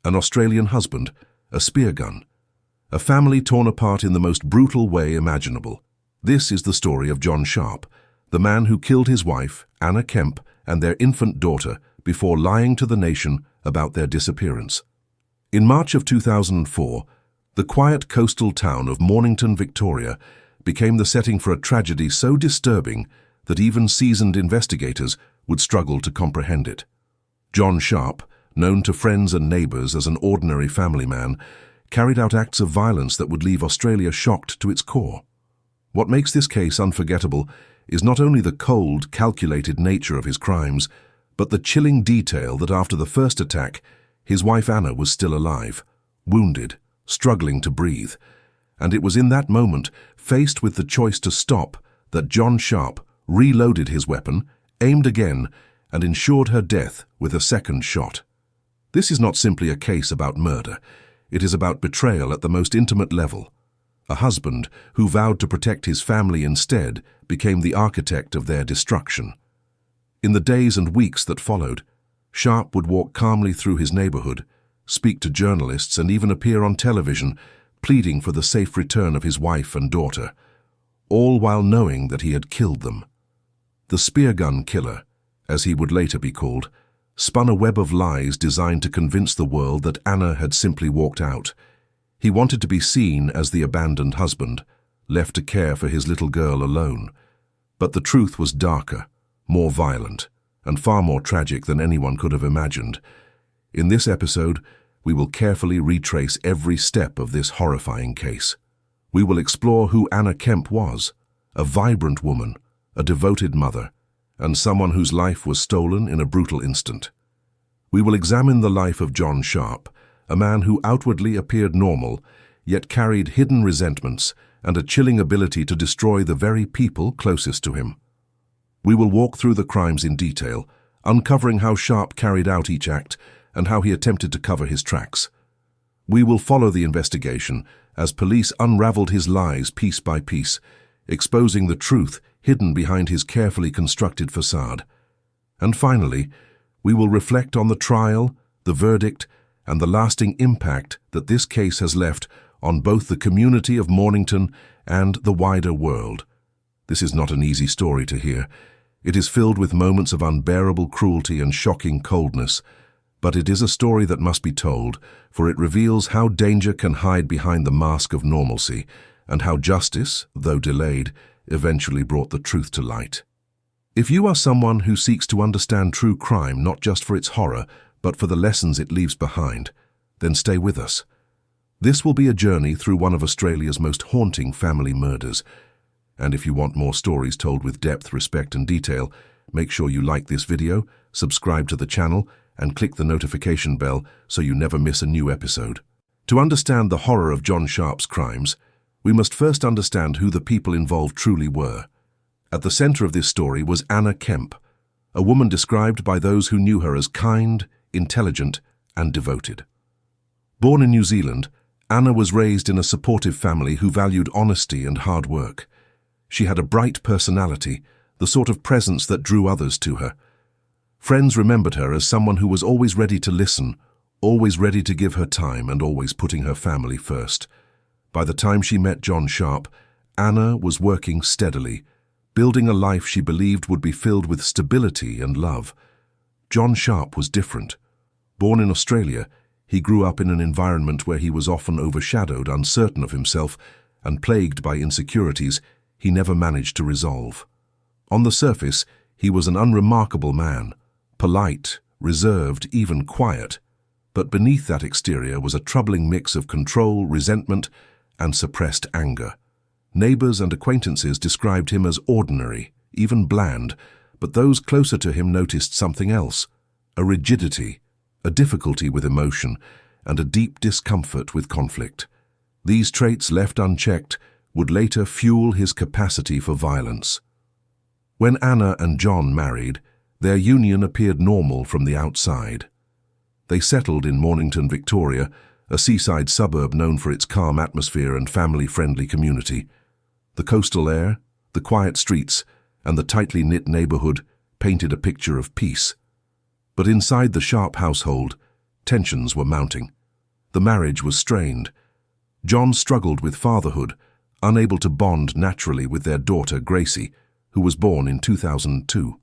an Australian husband, a speargun. A family torn apart in the most brutal way imaginable. This is the story of John Sharpe, the man who killed his wife, Anna Kemp, and their infant daughter before lying to the nation about their disappearance. In March of 2004, the quiet coastal town of Mornington, Victoria, became the setting for a tragedy so disturbing that even seasoned investigators would struggle to comprehend it. John Sharpe, known to friends and neighbours as an ordinary family man, carried out acts of violence that would leave Australia shocked to its core. What makes this case unforgettable is not only the cold, calculated nature of his crimes, but the chilling detail that after the first attack, his wife Anna was still alive, wounded, struggling to breathe. And it was in that moment, faced with the choice to stop, that John Sharpe reloaded his weapon, aimed again, and ensured her death with a second shot. This is not simply a case about murder. It is about betrayal at the most intimate level. A husband who vowed to protect his family instead became the architect of their destruction. In the days and weeks that followed, Sharpe would walk calmly through his neighborhood, speak to journalists, and even appear on television, pleading for the safe return of his wife and daughter, all while knowing that he had killed them. The Speargun Killer, as he would later be called, spun a web of lies designed to convince the world that Anna had simply walked out. He wanted to be seen as the abandoned husband, left to care for his little girl alone. But the truth was darker, more violent, and far more tragic than anyone could have imagined. In this episode, we will carefully retrace every step of this horrifying case. We will explore who Anna Kemp was, a vibrant woman, a devoted mother, and someone whose life was stolen in a brutal instant. We will examine the life of John Sharpe, a man who outwardly appeared normal, yet carried hidden resentments and a chilling ability to destroy the very people closest to him. We will walk through the crimes in detail, uncovering how Sharpe carried out each act and how he attempted to cover his tracks. We will follow the investigation as police unraveled his lies piece by piece, exposing the truth hidden behind his carefully constructed facade. And finally, we will reflect on the trial, the verdict, and the lasting impact that this case has left on both the community of Mornington and the wider world. This is not an easy story to hear. It is filled with moments of unbearable cruelty and shocking coldness, but it is a story that must be told, for it reveals how danger can hide behind the mask of normalcy, and how justice, though delayed, eventually brought the truth to light. If you are someone who seeks to understand true crime not just for its horror, but for the lessons it leaves behind, then stay with us. This will be a journey through one of Australia's most haunting family murders. And if you want more stories told with depth, respect, and detail, make sure you like this video, subscribe to the channel, and click the notification bell so you never miss a new episode. To understand the horror of John Sharpe's crimes, we must first understand who the people involved truly were. At the center of this story was Anna Kemp, a woman described by those who knew her as kind, intelligent, and devoted. Born in New Zealand, Anna was raised in a supportive family who valued honesty and hard work. She had a bright personality, the sort of presence that drew others to her. Friends remembered her as someone who was always ready to listen, always ready to give her time, and always putting her family first. By the time she met John Sharpe, Anna was working steadily, building a life she believed would be filled with stability and love. John Sharpe was different. Born in Australia, he grew up in an environment where he was often overshadowed, uncertain of himself, and plagued by insecurities he never managed to resolve. On the surface, he was an unremarkable man, polite, reserved, even quiet. But beneath that exterior was a troubling mix of control, resentment, and suppressed anger. Neighbors and acquaintances described him as ordinary, even bland, but those closer to him noticed something else: a rigidity, a difficulty with emotion, and a deep discomfort with conflict. These traits, left unchecked, would later fuel his capacity for violence. When Anna and John married, their union appeared normal from the outside. They settled in Mornington, Victoria, a seaside suburb known for its calm atmosphere and family-friendly community. The coastal air, the quiet streets, and the tightly knit neighborhood painted a picture of peace. But inside the Sharpe household, tensions were mounting. The marriage was strained. John struggled with fatherhood, unable to bond naturally with their daughter Gracie, who was born in 2002.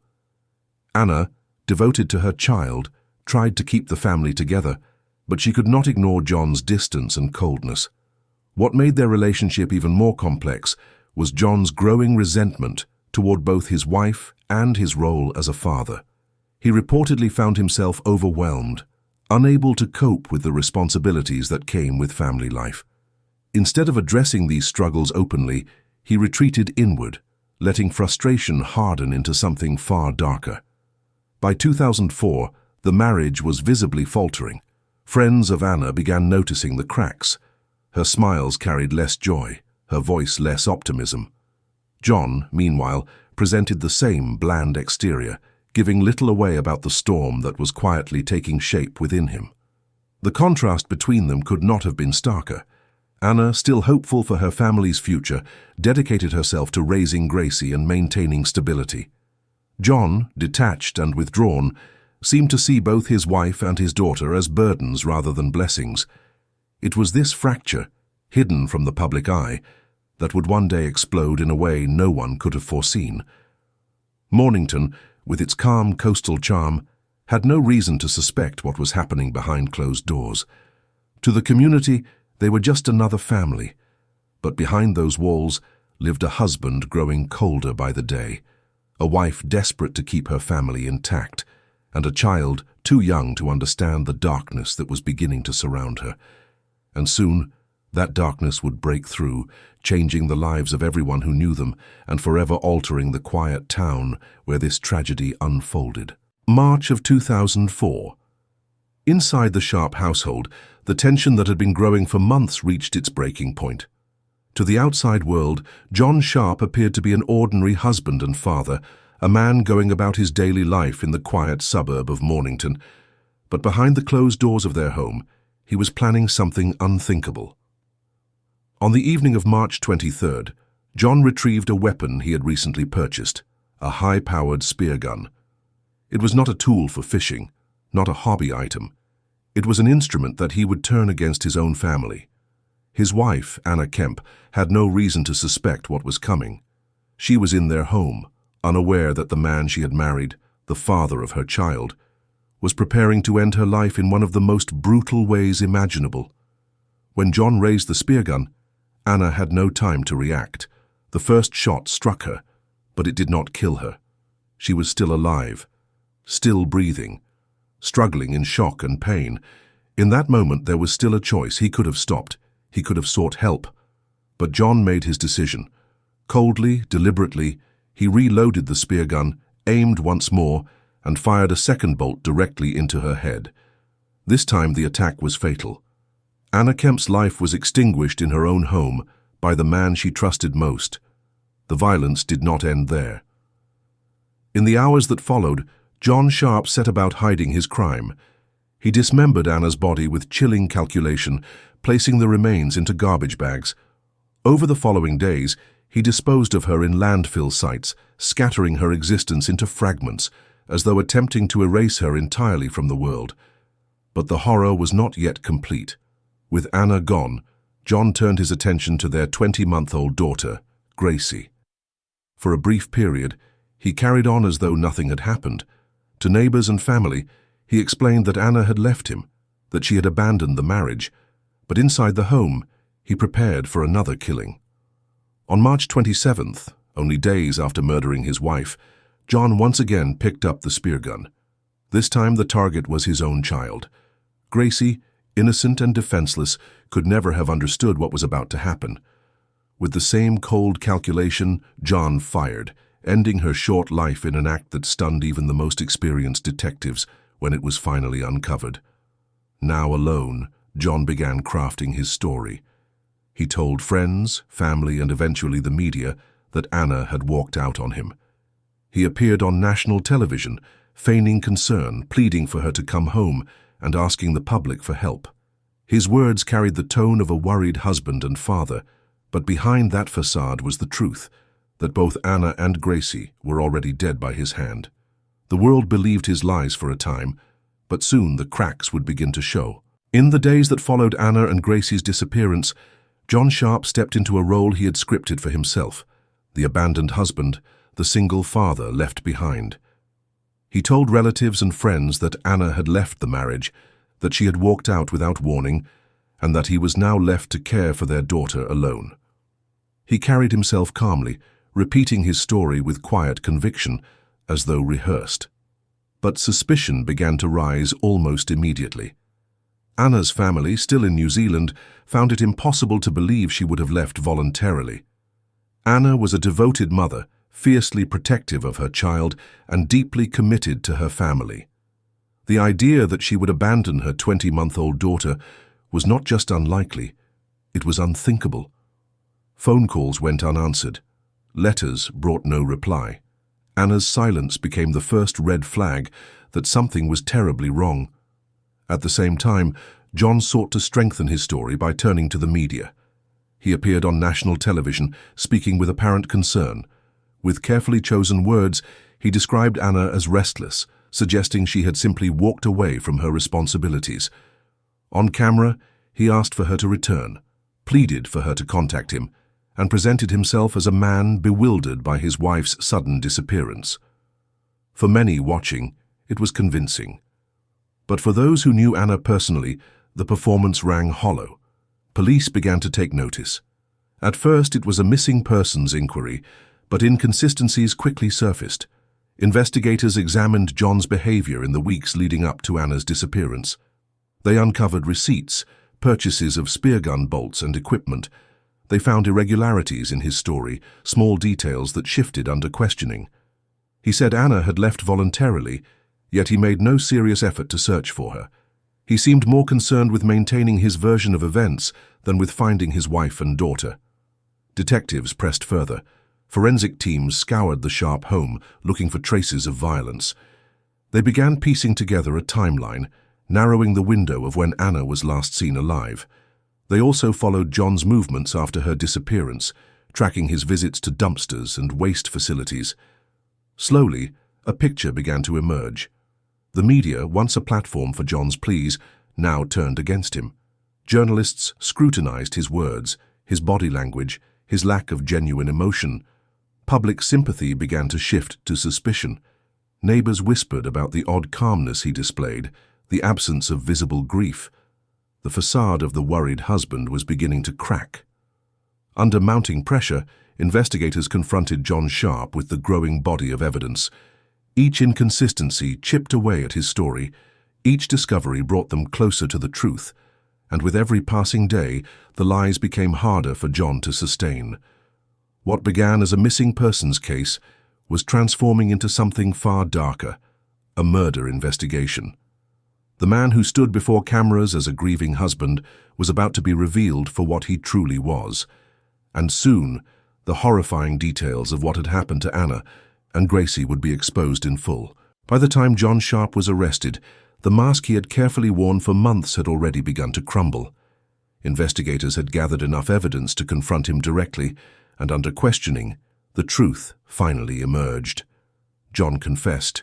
Anna, devoted to her child, tried to keep the family together, but she could not ignore John's distance and coldness. What made their relationship even more complex was John's growing resentment toward both his wife and his role as a father. He reportedly found himself overwhelmed, unable to cope with the responsibilities that came with family life. Instead of addressing these struggles openly, he retreated inward, letting frustration harden into something far darker. By 2004, the marriage was visibly faltering. Friends of Anna began noticing the cracks. Her smiles carried less joy, her voice less optimism. John, meanwhile, presented the same bland exterior, giving little away about the storm that was quietly taking shape within him. The contrast between them could not have been starker. Anna, still hopeful for her family's future, dedicated herself to raising Gracie and maintaining stability. John, detached and withdrawn, seemed to see both his wife and his daughter as burdens rather than blessings. It was this fracture, hidden from the public eye, that would one day explode in a way no one could have foreseen. Mornington, with its calm coastal charm, had no reason to suspect what was happening behind closed doors. To the community, they were just another family, but behind those walls lived a husband growing colder by the day, a wife desperate to keep her family intact, and a child too young to understand the darkness that was beginning to surround her. And soon, that darkness would break through, changing the lives of everyone who knew them and forever altering the quiet town where this tragedy unfolded. March of 2004. Inside the Sharpe household, the tension that had been growing for months reached its breaking point. To the outside world, John Sharpe appeared to be an ordinary husband and father, a man going about his daily life in the quiet suburb of Mornington. But behind the closed doors of their home, he was planning something unthinkable. On the evening of March 23rd, John retrieved a weapon he had recently purchased, a high-powered spear gun. It was not a tool for fishing, not a hobby item. It was an instrument that he would turn against his own family. His wife, Anna Kemp, had no reason to suspect what was coming. She was in their home, unaware that the man she had married, the father of her child, was preparing to end her life in one of the most brutal ways imaginable. When John raised the spear gun, Anna had no time to react. The first shot struck her, but it did not kill her. She was still alive, still breathing, struggling in shock and pain. In that moment, there was still a choice. He could have stopped. He could have sought help. But John made his decision. Coldly, deliberately, he reloaded the spear gun, aimed once more, and fired a second bolt directly into her head. This time the attack was fatal. Anna Kemp's life was extinguished in her own home by the man she trusted most. The violence did not end there. In the hours that followed, John Sharpe set about hiding his crime. He dismembered Anna's body with chilling calculation, placing the remains into garbage bags. Over the following days, he disposed of her in landfill sites, scattering her existence into fragments, as though attempting to erase her entirely from the world. But the horror was not yet complete. With Anna gone, John turned his attention to their 20-month-old daughter, Gracie. For a brief period, he carried on as though nothing had happened. To neighbors and family, he explained that Anna had left him, that she had abandoned the marriage, but inside the home, he prepared for another killing. On March 27th, only days after murdering his wife, John once again picked up the spear gun. This time the target was his own child. Gracie, innocent and defenseless, could never have understood what was about to happen. With the same cold calculation, John fired, ending her short life in an act that stunned even the most experienced detectives when it was finally uncovered. Now alone, John began crafting his story. He told friends, family, and eventually the media that Anna had walked out on him. He appeared on national television, feigning concern, pleading for her to come home, and asking the public for help. His words carried the tone of a worried husband and father, but behind that facade was the truth, that both Anna and Gracie were already dead by his hand. The world believed his lies for a time, but soon the cracks would begin to show. In the days that followed Anna and Gracie's disappearance, John Sharpe stepped into a role he had scripted for himself, the abandoned husband, the single father left behind. He told relatives and friends that Anna had left the marriage, that she had walked out without warning, and that he was now left to care for their daughter alone. He carried himself calmly, repeating his story with quiet conviction, as though rehearsed. But suspicion began to rise almost immediately. Anna's family, still in New Zealand, found it impossible to believe she would have left voluntarily. Anna was a devoted mother, fiercely protective of her child and deeply committed to her family. The idea that she would abandon her 20-month-old daughter was not just unlikely, it was unthinkable. Phone calls went unanswered. Letters brought no reply. Anna's silence became the first red flag that something was terribly wrong. At the same time, John sought to strengthen his story by turning to the media. He appeared on national television, speaking with apparent concern. With carefully chosen words, he described Anna as restless, suggesting she had simply walked away from her responsibilities. On camera, he asked for her to return, pleaded for her to contact him, and presented himself as a man bewildered by his wife's sudden disappearance. For many watching, it was convincing. But for those who knew Anna personally, the performance rang hollow. Police began to take notice. At first, it was a missing persons inquiry, but inconsistencies quickly surfaced. Investigators examined John's behavior in the weeks leading up to Anna's disappearance. They uncovered receipts, purchases of speargun bolts and equipment. They found irregularities in his story, small details that shifted under questioning. He said Anna had left voluntarily, yet he made no serious effort to search for her. He seemed more concerned with maintaining his version of events than with finding his wife and daughter. Detectives pressed further. Forensic teams scoured the Sharpe home, looking for traces of violence. They began piecing together a timeline, narrowing the window of when Anna was last seen alive. They also followed John's movements after her disappearance, tracking his visits to dumpsters and waste facilities. Slowly, a picture began to emerge. The media, once a platform for John's pleas, now turned against him. Journalists scrutinized his words, his body language, his lack of genuine emotion. Public sympathy began to shift to suspicion. Neighbors whispered about the odd calmness he displayed, the absence of visible grief. The facade of the worried husband was beginning to crack. Under mounting pressure, investigators confronted John Sharpe with the growing body of evidence. Each inconsistency chipped away at his story. Each discovery brought them closer to the truth, and with every passing day, the lies became harder for John to sustain. What began as a missing persons case was transforming into something far darker, a murder investigation. The man who stood before cameras as a grieving husband was about to be revealed for what he truly was. And soon, the horrifying details of what had happened to Anna and Gracie would be exposed in full. By the time John Sharpe was arrested, the mask he had carefully worn for months had already begun to crumble. Investigators had gathered enough evidence to confront him directly, and under questioning, the truth finally emerged. John confessed.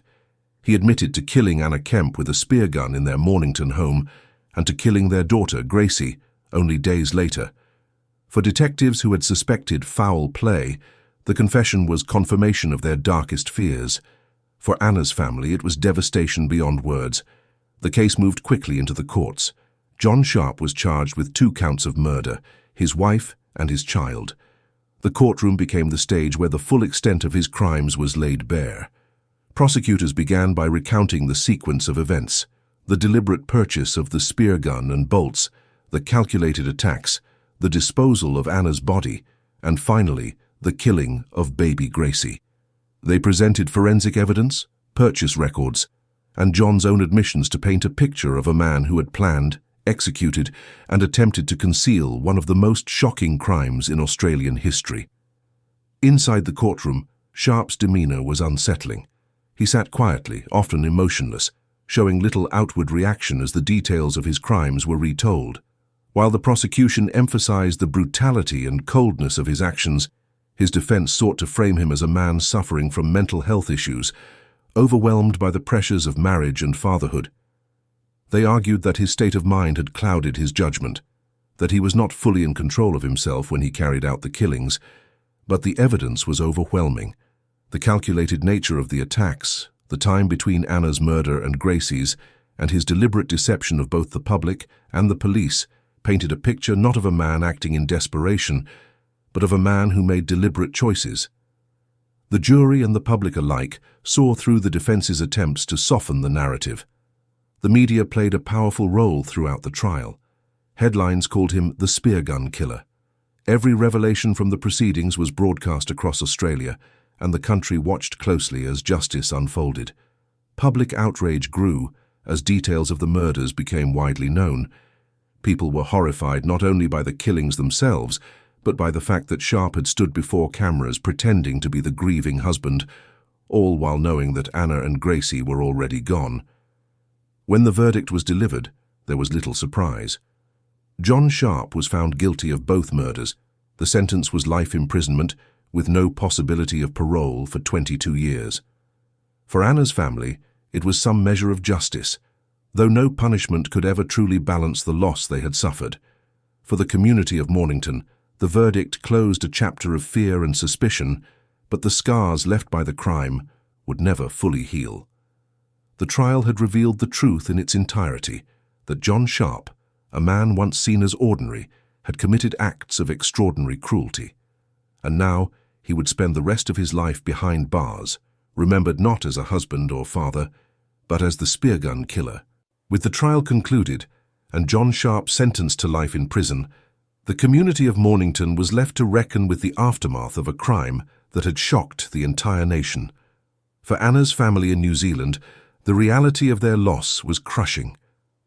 He admitted to killing Anna Kemp with a spear gun in their Mornington home and to killing their daughter, Gracie, only days later. For detectives who had suspected foul play, the confession was confirmation of their darkest fears. For Anna's family, it was devastation beyond words. The case moved quickly into the courts. John Sharpe was charged with 2 counts of murder, his wife and his child. The courtroom became the stage where the full extent of his crimes was laid bare. Prosecutors began by recounting the sequence of events, the deliberate purchase of the spear gun and bolts, the calculated attacks, the disposal of Anna's body, and finally, the killing of baby Gracie. They presented forensic evidence, purchase records, and John's own admissions to paint a picture of a man who had planned, executed, and attempted to conceal one of the most shocking crimes in Australian history. Inside the courtroom, Sharpe's demeanor was unsettling. He sat quietly, often emotionless, showing little outward reaction as the details of his crimes were retold. While the prosecution emphasized the brutality and coldness of his actions, his defense sought to frame him as a man suffering from mental health issues, overwhelmed by the pressures of marriage and fatherhood. They argued that his state of mind had clouded his judgment, that he was not fully in control of himself when he carried out the killings, but the evidence was overwhelming. The calculated nature of the attacks, the time between Anna's murder and Gracie's, and his deliberate deception of both the public and the police painted a picture not of a man acting in desperation, but of a man who made deliberate choices. The jury and the public alike saw through the defense's attempts to soften the narrative. The media played a powerful role throughout the trial. Headlines called him the Speargun Killer. Every revelation from the proceedings was broadcast across Australia, and the country watched closely as justice unfolded. Public outrage grew as details of the murders became widely known. People were horrified not only by the killings themselves, but by the fact that Sharpe had stood before cameras pretending to be the grieving husband, all while knowing that Anna and Gracie were already gone. When the verdict was delivered, there was little surprise. John Sharpe was found guilty of both murders. The sentence was life imprisonment, with no possibility of parole for 22 years. For Anna's family, it was some measure of justice, though no punishment could ever truly balance the loss they had suffered. For the community of Mornington, the verdict closed a chapter of fear and suspicion, but the scars left by the crime would never fully heal. The trial had revealed the truth in its entirety, that John Sharpe, a man once seen as ordinary, had committed acts of extraordinary cruelty. And now he would spend the rest of his life behind bars, remembered not as a husband or father, but as the Speargun Killer. With the trial concluded, and John Sharpe sentenced to life in prison, the community of Mornington was left to reckon with the aftermath of a crime that had shocked the entire nation. For Anna's family in New Zealand, the reality of their loss was crushing.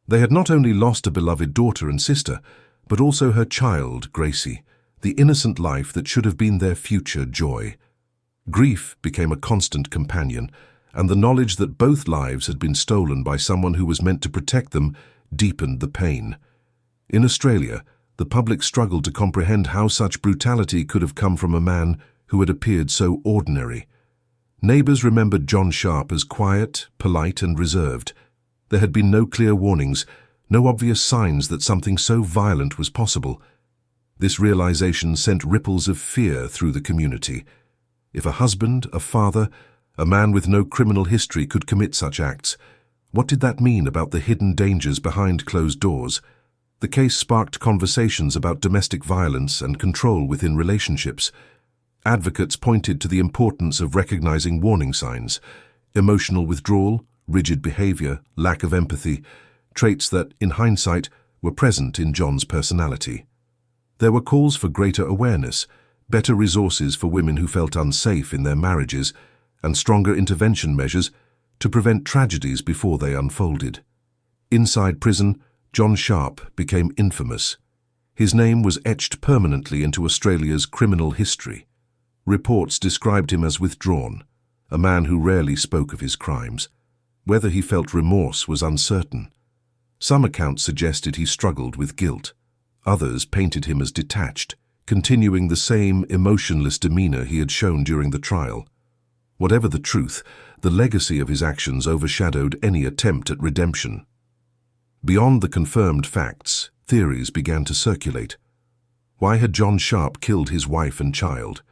They had not only lost a beloved daughter and sister, but also her child, Gracie, the innocent life that should have been their future joy. Grief became a constant companion, and the knowledge that both lives had been stolen by someone who was meant to protect them deepened the pain. In Australia, the public struggled to comprehend how such brutality could have come from a man who had appeared so ordinary. Neighbours remembered John Sharpe as quiet, polite and reserved. There had been no clear warnings, no obvious signs that something so violent was possible. This realization sent ripples of fear through the community. If a husband, a father, a man with no criminal history could commit such acts, what did that mean about the hidden dangers behind closed doors? The case sparked conversations about domestic violence and control within relationships. Advocates pointed to the importance of recognizing warning signs: emotional withdrawal, rigid behavior, lack of empathy, traits that, in hindsight, were present in John's personality. There were calls for greater awareness, better resources for women who felt unsafe in their marriages, and stronger intervention measures to prevent tragedies before they unfolded. Inside prison, John Sharpe became infamous. His name was etched permanently into Australia's criminal history. Reports described him as withdrawn, a man who rarely spoke of his crimes. Whether he felt remorse was uncertain. Some accounts suggested he struggled with guilt. Others painted him as detached, continuing the same emotionless demeanor he had shown during the trial. Whatever the truth, the legacy of his actions overshadowed any attempt at redemption. Beyond the confirmed facts, theories began to circulate. Why had John Sharpe killed his wife and child?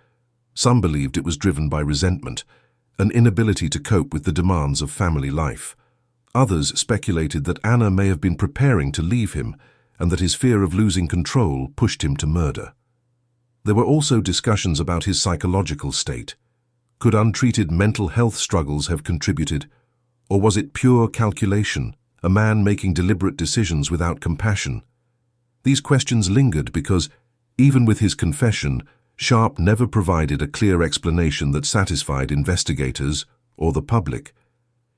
Some believed it was driven by resentment, an inability to cope with the demands of family life. Others speculated that Anna may have been preparing to leave him, and that his fear of losing control pushed him to murder. There were also discussions about his psychological state. Could untreated mental health struggles have contributed? Or was it pure calculation, a man making deliberate decisions without compassion? These questions lingered because, even with his confession, Sharpe never provided a clear explanation that satisfied investigators or the public.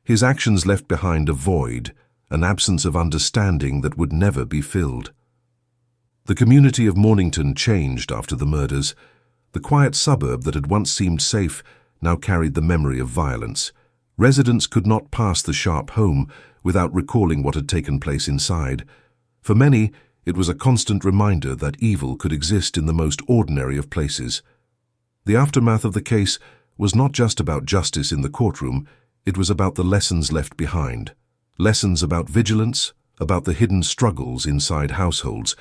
His actions left behind a void, an absence of understanding that would never be filled. The community of Mornington changed after the murders. The quiet suburb that had once seemed safe now carried the memory of violence. Residents could not pass the Sharpe home without recalling what had taken place inside. For many, it was a constant reminder that evil could exist in the most ordinary of places. The aftermath of the case was not just about justice in the courtroom, it was about the lessons left behind. Lessons about vigilance, about the hidden struggles inside households,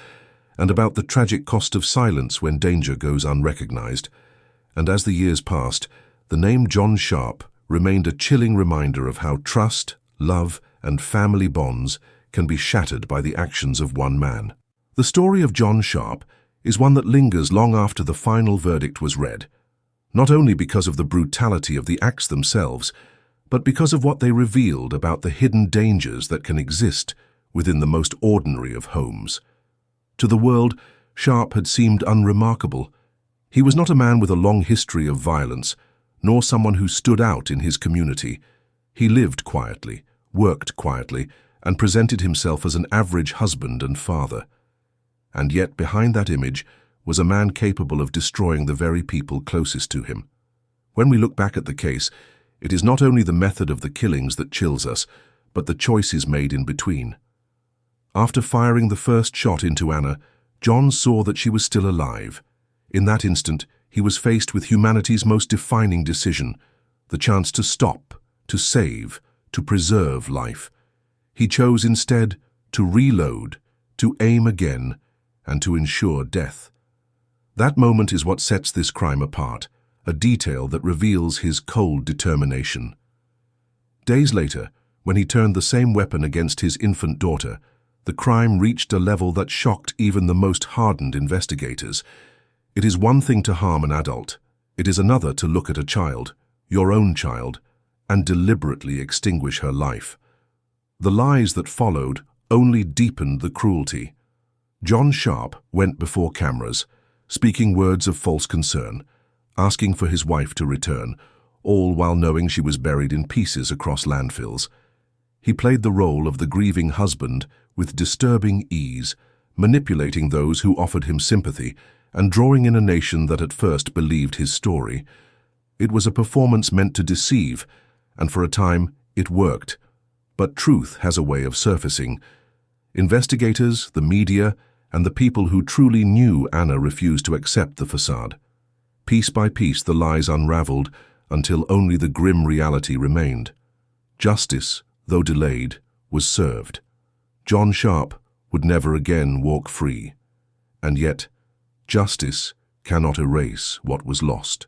and about the tragic cost of silence when danger goes unrecognized. And as the years passed, the name John Sharpe remained a chilling reminder of how trust, love, and family bonds can be shattered by the actions of one man. The story of John Sharpe is one that lingers long after the final verdict was read, not only because of the brutality of the acts themselves, but because of what they revealed about the hidden dangers that can exist within the most ordinary of homes. To the world, Sharpe had seemed unremarkable. He was not a man with a long history of violence, nor someone who stood out in his community. He lived quietly, worked quietly, and presented himself as an average husband and father. And yet behind that image was a man capable of destroying the very people closest to him. When we look back at the case, it is not only the method of the killings that chills us, but the choices made in between. After firing the first shot into Anna, John saw that she was still alive. In that instant, he was faced with humanity's most defining decision, the chance to stop, to save, to preserve life. He chose instead to reload, to aim again, and to ensure death. That moment is what sets this crime apart, a detail that reveals his cold determination. Days later, when he turned the same weapon against his infant daughter, the crime reached a level that shocked even the most hardened investigators. It is one thing to harm an adult. It is another to look at a child, your own child, and deliberately extinguish her life. The lies that followed only deepened the cruelty. John Sharpe went before cameras, speaking words of false concern, asking for his wife to return, all while knowing she was buried in pieces across landfills. He played the role of the grieving husband with disturbing ease, manipulating those who offered him sympathy and drawing in a nation that at first believed his story. It was a performance meant to deceive, and for a time it worked. But truth has a way of surfacing. Investigators, the media, and the people who truly knew Anna refused to accept the facade. Piece by piece the lies unraveled until only the grim reality remained. Justice, though delayed, was served. John Sharpe would never again walk free. And yet, justice cannot erase what was lost.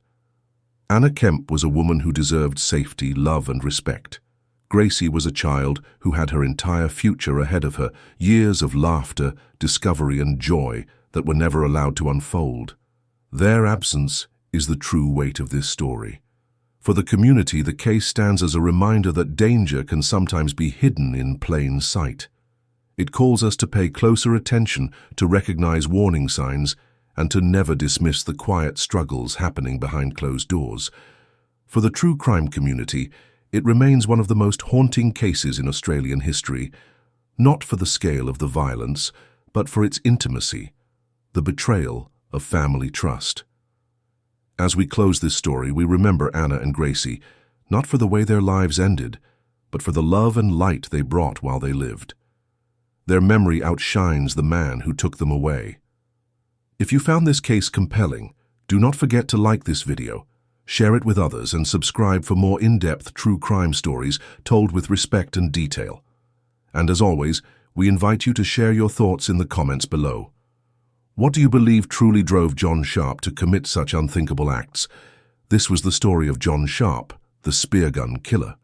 Anna Kemp was a woman who deserved safety, love, and respect. Gracie was a child who had her entire future ahead of her, years of laughter, discovery, and joy that were never allowed to unfold. Their absence is the true weight of this story. For the community, the case stands as a reminder that danger can sometimes be hidden in plain sight. It calls us to pay closer attention, to recognize warning signs, and to never dismiss the quiet struggles happening behind closed doors. For the true crime community, it remains one of the most haunting cases in Australian history, not for the scale of the violence, but for its intimacy, the betrayal of family trust. As we close this story, we remember Anna and Gracie, not for the way their lives ended, but for the love and light they brought while they lived. Their memory outshines the man who took them away. If you found this case compelling, do not forget to like this video, share it with others, and subscribe for more in-depth true crime stories told with respect and detail. And as always, we invite you to share your thoughts in the comments below. What do you believe truly drove John Sharpe to commit such unthinkable acts? This was the story of John Sharpe, the Speargun Killer.